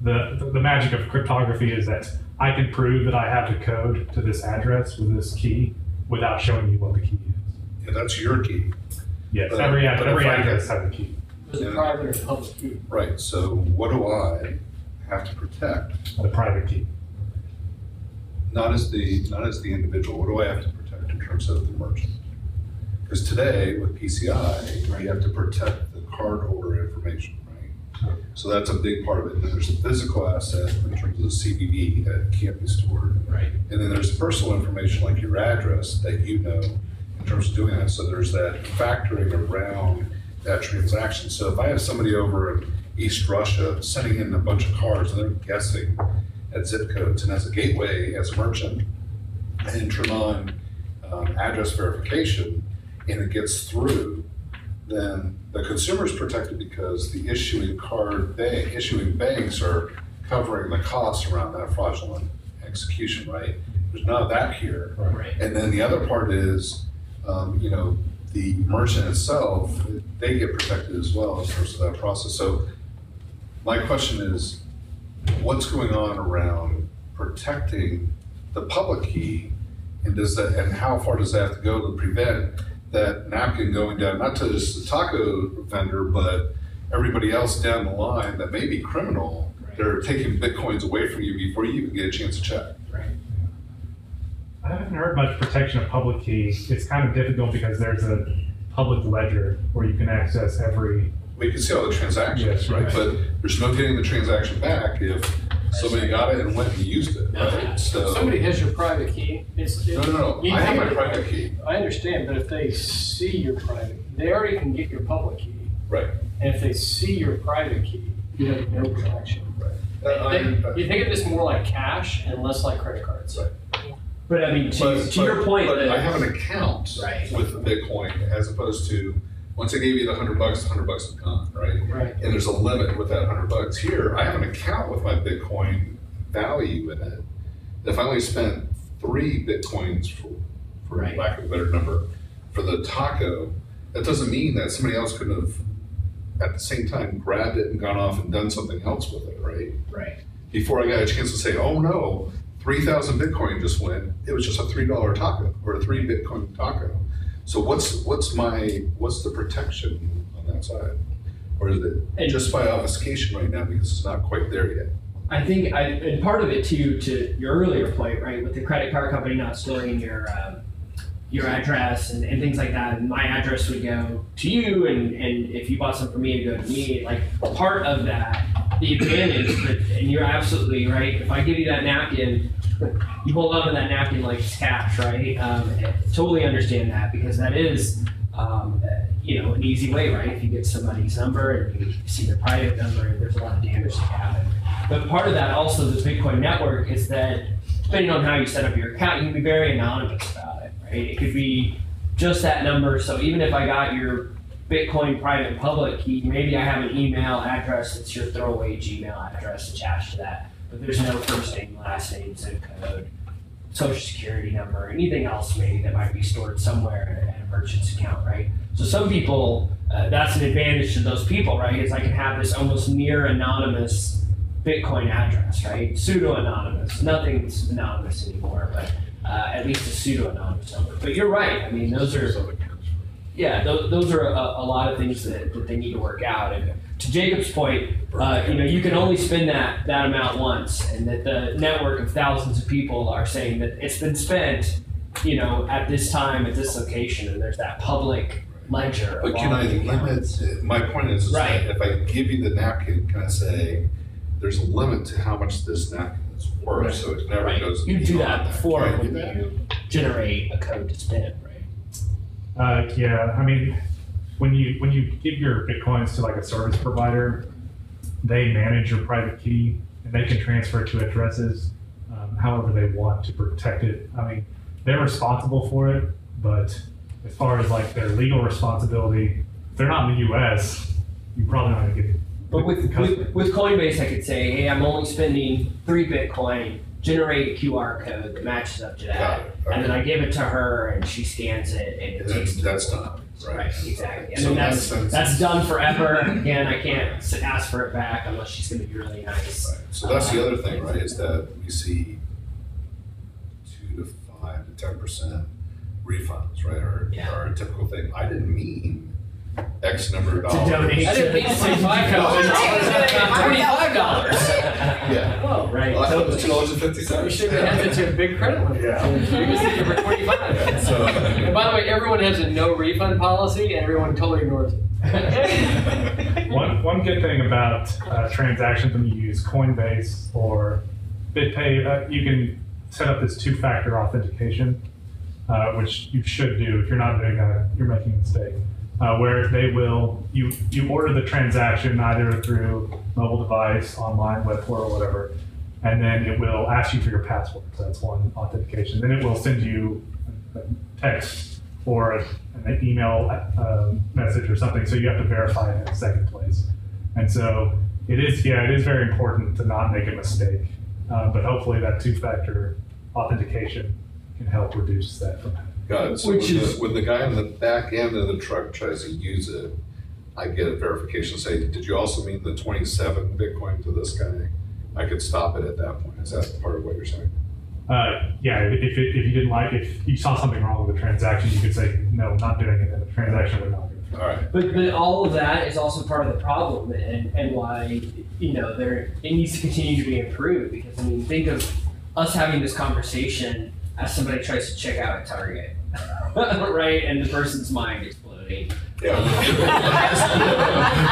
The magic of cryptography is that I can prove that I have the code to this address with this key without showing you what the key is. Yeah, that's your key. Yes, But every if I address has a key. There's a private or public key. Right, so what do I have to protect? The private key. Not as the individual, what do I have to protect in terms of the merchant? Because today with PCI, you have to protect the cardholder information, right? So that's a big part of it. And then there's a physical asset in terms of the CVV that can't be stored. Right. And then there's the personal information like your address that in terms of doing that. So there's that factoring around that transaction. So if I have somebody over in East Russia sending in a bunch of cards and they're guessing at zip codes, and as a gateway, as a merchant, I enter on address verification, and it gets through, then the consumer is protected because the issuing banks are covering the costs around that fraudulent execution, right? There's none of that here. Right. And then the other part is, the merchant itself, they get protected as well in terms of that process. So my question is, what's going on around protecting the public key, and how far does that have to go to prevent that napkin going down, not to just the taco vendor, but everybody else down the line that may be criminal? Right. They're taking Bitcoins away from you before you even get a chance to check. Right. I haven't heard much protection of public key. It's kind of difficult because there's a public ledger where you can access every we can see all the transactions, Yes, right? right. But there's no getting the transaction back if somebody got it and went and used it, right? So, Somebody has your private key. no. I have my private key. I understand, but if they see your private, they already can get your public key. Right. And if they see your private key, you have no protection. You think of this more like cash and less like credit cards. Right. But I mean, to your point, But I have an account Right. with the Bitcoin as opposed to, once I gave you the $100, the $100 is gone, right? Right. And there's a limit with that $100. Here, I have an account with my Bitcoin value in it. If I only spent 3 Bitcoins, for Right. lack of a better number, for the taco, that doesn't mean that somebody else couldn't have, at the same time, grabbed it and gone off and done something else with it, right? right. Before I got a chance to say, oh no, 3,000 Bitcoin just went, it was just a $3 taco or a 3 Bitcoin taco. So what's the protection on that side? Or is it just by obfuscation right now because it's not quite there yet? I think, and part of it too, to your earlier point, right, with the credit card company not storing your address and things like that, and my address would go to you, and if you bought something from me, it'd go to me. Like, part of that, the advantage, and you're absolutely right, if I give you that napkin, you hold on to that napkin like it's cash, right? Totally understand that, because that is, an easy way, right? If you get somebody's number and you see their private number, there's a lot of damage that can happen. But part of that also, the Bitcoin network, is that depending on how you set up your account, you can be very anonymous about it, right? It could be just that number. So even if I got your Bitcoin private and public key, maybe I have an email address that's your throwaway Gmail address attached to that. But there's no first name, last name, zip code, social security number, anything else maybe that might be stored somewhere in a merchant's account, right? So some people, that's an advantage to those people, right? Is I can have this almost near anonymous Bitcoin address, right? Pseudo-anonymous. Nothing's anonymous anymore, but at least a pseudo-anonymous number. But you're right. I mean, those are a lot of things that they need to work out. And to Jacob's point, you can only spend that amount once, and that the network of thousands of people are saying that it's been spent, at this time, at this location, and there's that public ledger. But can I limit, my point is Right. that if I give you the napkin, can I say, there's a limit to how much this napkin is worth, so it never Right. goes You do that beyond before Can I when do that? you generate a code to spend, right? Yeah, I mean, when you give your Bitcoins to like a service provider, they manage your private key and they can transfer it to addresses however they want to protect it. I mean, they're responsible for it, but as far as like their legal responsibility, if they're not in the US, you're probably not gonna get. But with Coinbase, I could say, hey, I'm only spending 3 Bitcoin, generate a QR code that matches up to Got that, it. and then I give it to her, and she scans it, and it takes. That's done, right? Exactly. And So then in that that's sense- done forever. Again, I can't ask for it back unless she's going to be really nice. Right. So that's the other thing, right, is that we see 2 to 5 to 10% refunds, right, are a typical thing. I didn't mean X number of To dollars. donate. I didn't mean to say $5. $25. Yeah. Whoa, right. Well, I thought it was $2.50. You should have had to a big credit limit. Yeah. We just did it for 25. So- And by the way, everyone has a no refund policy, and everyone totally ignores it. One good thing about transactions when you use Coinbase or BitPay, you can set up this 2-factor authentication, which you should do. If you're not doing that, you're making a mistake. Where they will, you order the transaction either through mobile device, online, web portal, whatever, and then it will ask you for your password. So that's one authentication. Then it will send you a text or an email message or something, so you have to verify it in second place. And so it is very important to not make a mistake. But hopefully that 2-factor authentication can help reduce that from happening. Got it. So Which when the guy in the back end of the truck tries to use it, I get a verification, say, did you also mean the 27 Bitcoin to this guy? I could stop it at that point. Is that part of what you're saying? Yeah, if you didn't like, if you saw something wrong with the transaction, you could say, no, not doing it, and the transaction would not go through. All right. But all of that is also part of the problem, and why it needs to continue to be improved. Because I mean, think of us having this conversation as somebody tries to check out at Target, right? And the person's mind exploding. Yeah.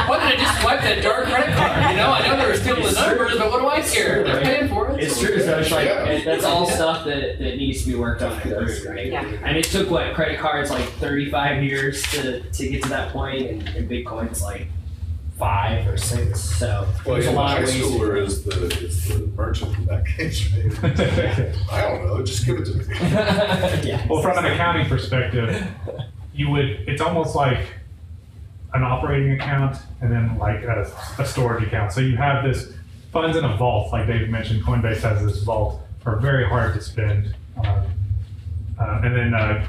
Why did I just swipe that dark credit card? You know, I know they were stealing the numbers, but what do I care? They're paying for it. It's true. So it's like that's all stuff that needs to be worked on, right? Yeah. And it took what credit cards like 35 years to get to that point, and Bitcoin's like 5 or 6. So Well, there's yeah, a the lot high of ways. schooler is the merchant in that case, right? I don't know, just give it to me. Yeah. Well, from an accounting perspective, it's almost like an operating account and then like a storage account. So you have this funds in a vault, like Dave mentioned, Coinbase has this vault, are very hard to spend. And then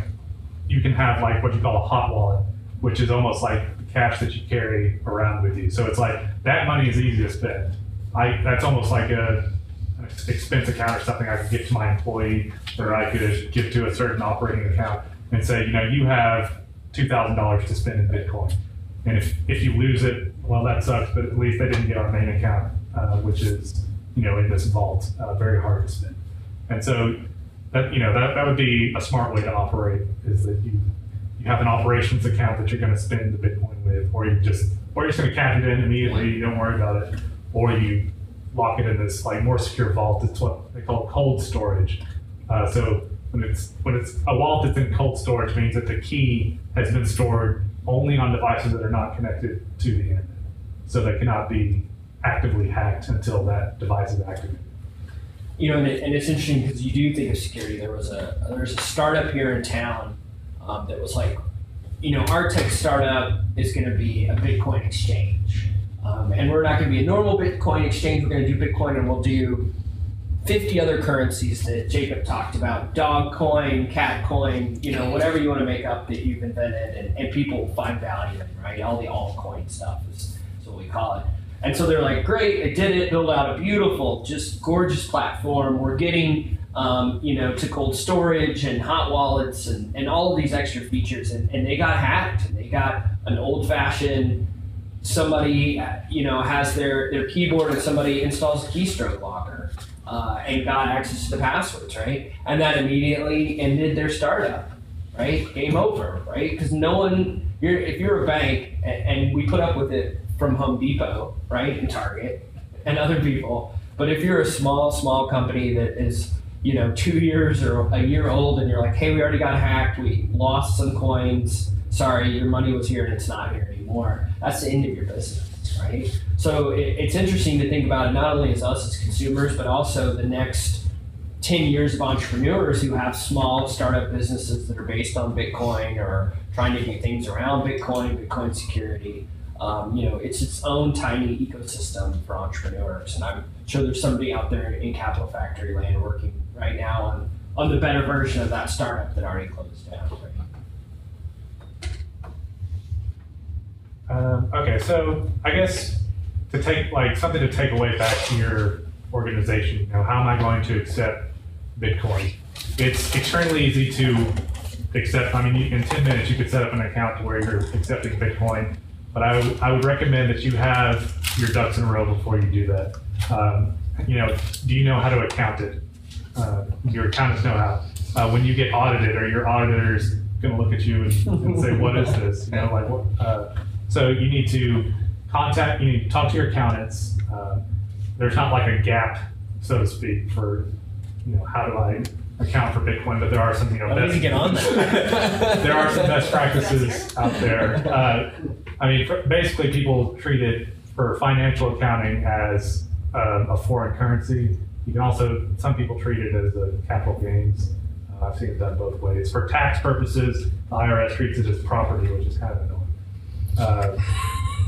you can have like what you call a hot wallet, which is almost like cash that you carry around with you. So it's like that money is easy to spend. That's almost like an expense account or something I could give to my employee, or I could give to a certain operating account and say, you have $2,000 to spend in Bitcoin. And if you lose it, well, that sucks, but at least they didn't get our main account, which is, in this vault, very hard to spend. And so that would be a smart way to operate, is that you have an operations account that you're going to spend the Bitcoin with, or you're just going to cash it in immediately, you don't worry about it, or you lock it in this like more secure vault. It's what they call cold storage. So when it's a wallet that's in cold storage, means that the key has been stored only on devices that are not connected to the internet. So they cannot be actively hacked until that device is activated. And it's interesting because you do think of security. There's a startup here in town that was like, our tech startup is going to be a Bitcoin exchange. And we're not going to be a normal Bitcoin exchange. We're going to do Bitcoin, and we'll do 50 other currencies that Jacob talked about: dog coin, cat coin, whatever you want to make up that you've invented, and people find value in, right? All the altcoin stuff is what we call it. And so they're like, great, I did it, build out a beautiful, just gorgeous platform. We're getting, to cold storage and hot wallets and all of these extra features. And they got hacked. And they got an old-fashioned, somebody, has their keyboard and somebody installs a keystroke locker and got access to the passwords, right? And that immediately ended their startup, right? Game over, right? Because if you're a bank, and we put up with it from Home Depot, right, and Target, and other people. But if you're a small company that is, 2 years or a year old, and you're like, hey, we already got hacked, we lost some coins, sorry, your money was here and it's not here anymore, that's the end of your business, right? So it's interesting to think about it not only as us as consumers, but also the next 10 years of entrepreneurs who have small startup businesses that are based on Bitcoin or trying to do things around Bitcoin security. It's its own tiny ecosystem for entrepreneurs, and I'm sure there's somebody out there in Capital Factory land working right now on the better version of that startup that already closed down. Okay, so I guess to take something to take away back to your organization, how am I going to accept Bitcoin? It's extremely easy to accept. In 10 minutes you could set up an account to where you're accepting Bitcoin. But I would recommend that you have your ducks in a row before you do that. Do you know how to account it? Your accountants know how. When you get audited, are your auditors going to look at you and say, "What is this?" So you need to talk to your accountants. There's not like a gap, so to speak, for how do I account for Bitcoin, but there are some best, get on that. There are some best practices out there. Basically people treat it for financial accounting as a foreign currency. You can also, some people treat it as a capital gains. I've seen it done both ways. For tax purposes, the IRS treats it as property, which is kind of annoying.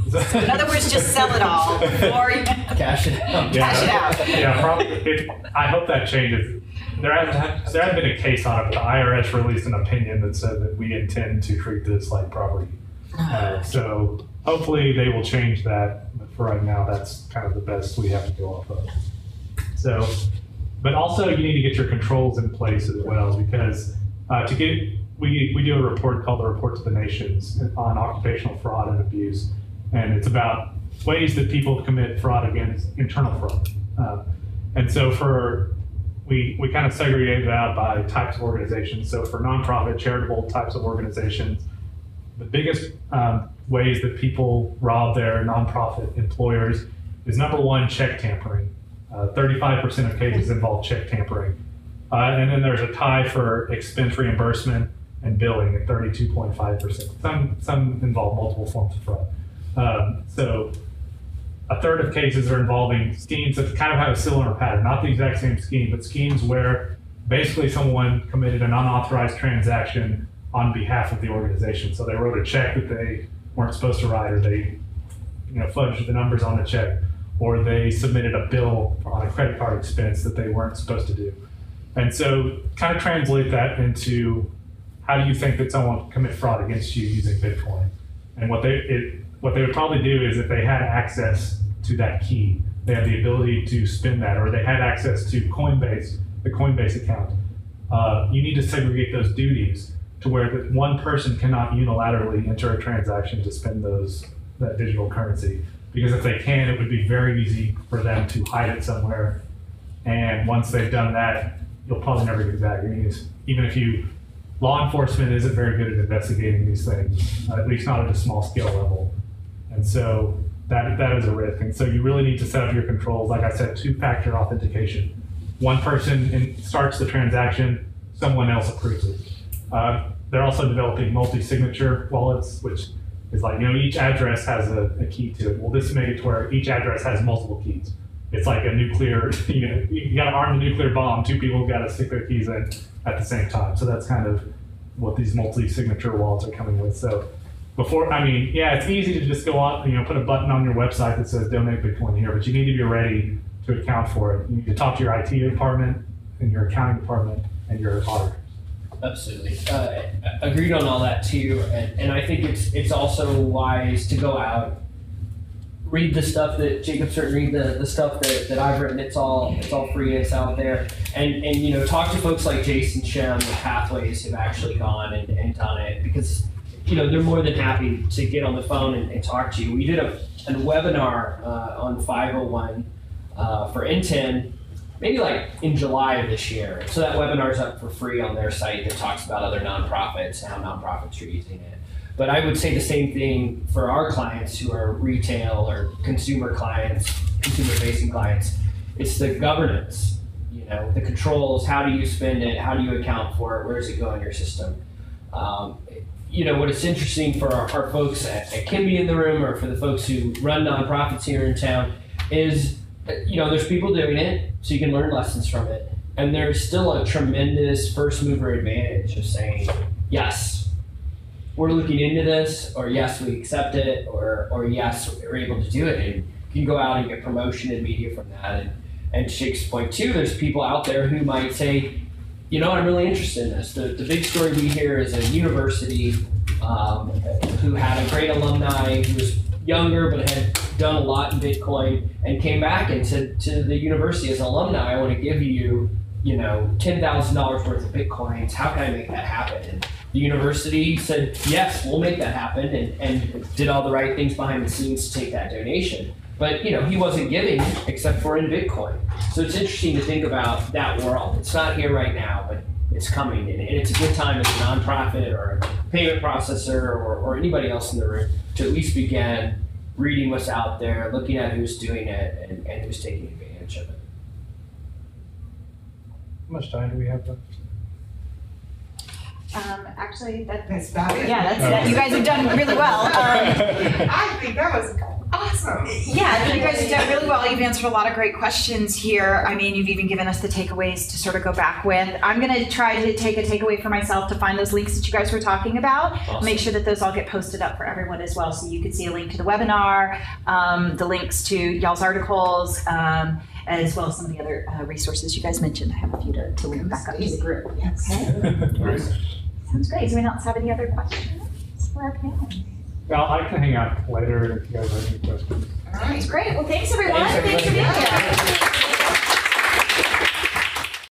So in other words, just sell it all or cash it out. Cash it out. Yeah, probably. I hope that changes. There hasn't been a case on it, but the IRS released an opinion that said that we intend to treat this like property. So hopefully they will change that. But for right now, that's kind of the best we have to go off of. So, but also you need to get your controls in place as well, because we do a report called the Report to the Nations on occupational fraud and abuse, and it's about ways that people commit fraud against internal fraud. And so we kind of segregate it out by types of organizations. So for nonprofit, charitable types of organizations, the biggest ways that people rob their nonprofit employers is number one, check tampering. 35% of cases involve check tampering. And then there's a tie for expense reimbursement and billing at 32.5%. Some involve multiple forms of fraud. So a third of cases are involving schemes that kind of have a similar pattern, not the exact same scheme, but schemes where basically someone committed an unauthorized transaction on behalf of the organization. So they wrote a check that they weren't supposed to write, or they fudged the numbers on the check, or they submitted a bill on a credit card expense that they weren't supposed to do. And so kind of translate that into how do you think that someone can commit fraud against you using Bitcoin? And what they would probably do is if they had access to that key, they had the ability to spend that, or they had access to Coinbase, the Coinbase account. You need to segregate those duties to where that one person cannot unilaterally enter a transaction to spend that digital currency. Because if they can, it would be very easy for them to hide it somewhere. And once they've done that, you'll probably never get it back. I mean, law enforcement isn't very good at investigating these things, at least not at a small scale level. And so that is a risk. And so you really need to set up your controls. Like I said, two-factor authentication. One person starts the transaction, someone else approves it. They're also developing multi-signature wallets, which is like, each address has a key to it. Well, this made it to where each address has multiple keys. It's like a nuclear, you got to arm a nuclear bomb. Two people got to stick their keys in at the same time. So that's kind of what these multi-signature wallets are coming with. So it's easy to just go on, put a button on your website that says donate Bitcoin here, but you need to be ready to account for it. You need to talk to your IT department and your accounting department and your auditors. Absolutely. Agreed on all that too. And I think it's also wise to go out, read the stuff that Jacob's written, read the stuff that I've written. It's all free, it's out there. And talk to folks like Jason Shem, the Pathways, who've actually gone and done it, because they're more than happy to get on the phone and talk to you. We did a webinar on 501 for NTEN, maybe like in July of this year. So that webinar is up for free on their site that talks about other nonprofits and how nonprofits are using it. But I would say the same thing for our clients who are retail or consumer clients, consumer-facing clients. It's the governance, the controls. How do you spend it? How do you account for it? Where does it go in your system? What is interesting for our folks at Kimby in the room, or for the folks who run nonprofits here in town, is there's people doing it, so you can learn lessons from it. And there's still a tremendous first mover advantage of saying, yes, we're looking into this, or yes, we accept it, or yes, we're able to do it. And you can go out and get promotion and media from that. And to Jake's point too, there's people out there who might say, I'm really interested in this. The big story we hear is a university who had a great alumni who was younger but had done a lot in Bitcoin, and came back and said to the university, as an alumni, I want to give you, $10,000 worth of Bitcoins. How can I make that happen? And the university said, yes, we'll make that happen, and did all the right things behind the scenes to take that donation. But he wasn't giving except for in Bitcoin. So it's interesting to think about that world. It's not here right now, but it's coming, and it's a good time as a nonprofit or a payment processor or anybody else in the room to at least begin reading what's out there, looking at who's doing it, and who's taking advantage of it. How much time do we have left? Actually, That's about it. you guys have done really well. I think that was awesome. Yeah, you guys have done really well. You've answered a lot of great questions here. I mean, you've even given us the takeaways to sort of go back with. I'm going to try to take a takeaway for myself to find those links that you guys were talking about. Awesome. Make sure that those all get posted up for everyone as well, so you can see a link to the webinar, the links to y'all's articles, as well as some of the other resources you guys mentioned. I have a few to link back up to the group. Okay. Great. Sounds great. Does anyone else have any other questions for our panel? Well, I can hang out later if you guys have any questions. All right. Great. Well, thanks everyone. Thanks, everybody. Thanks for being here.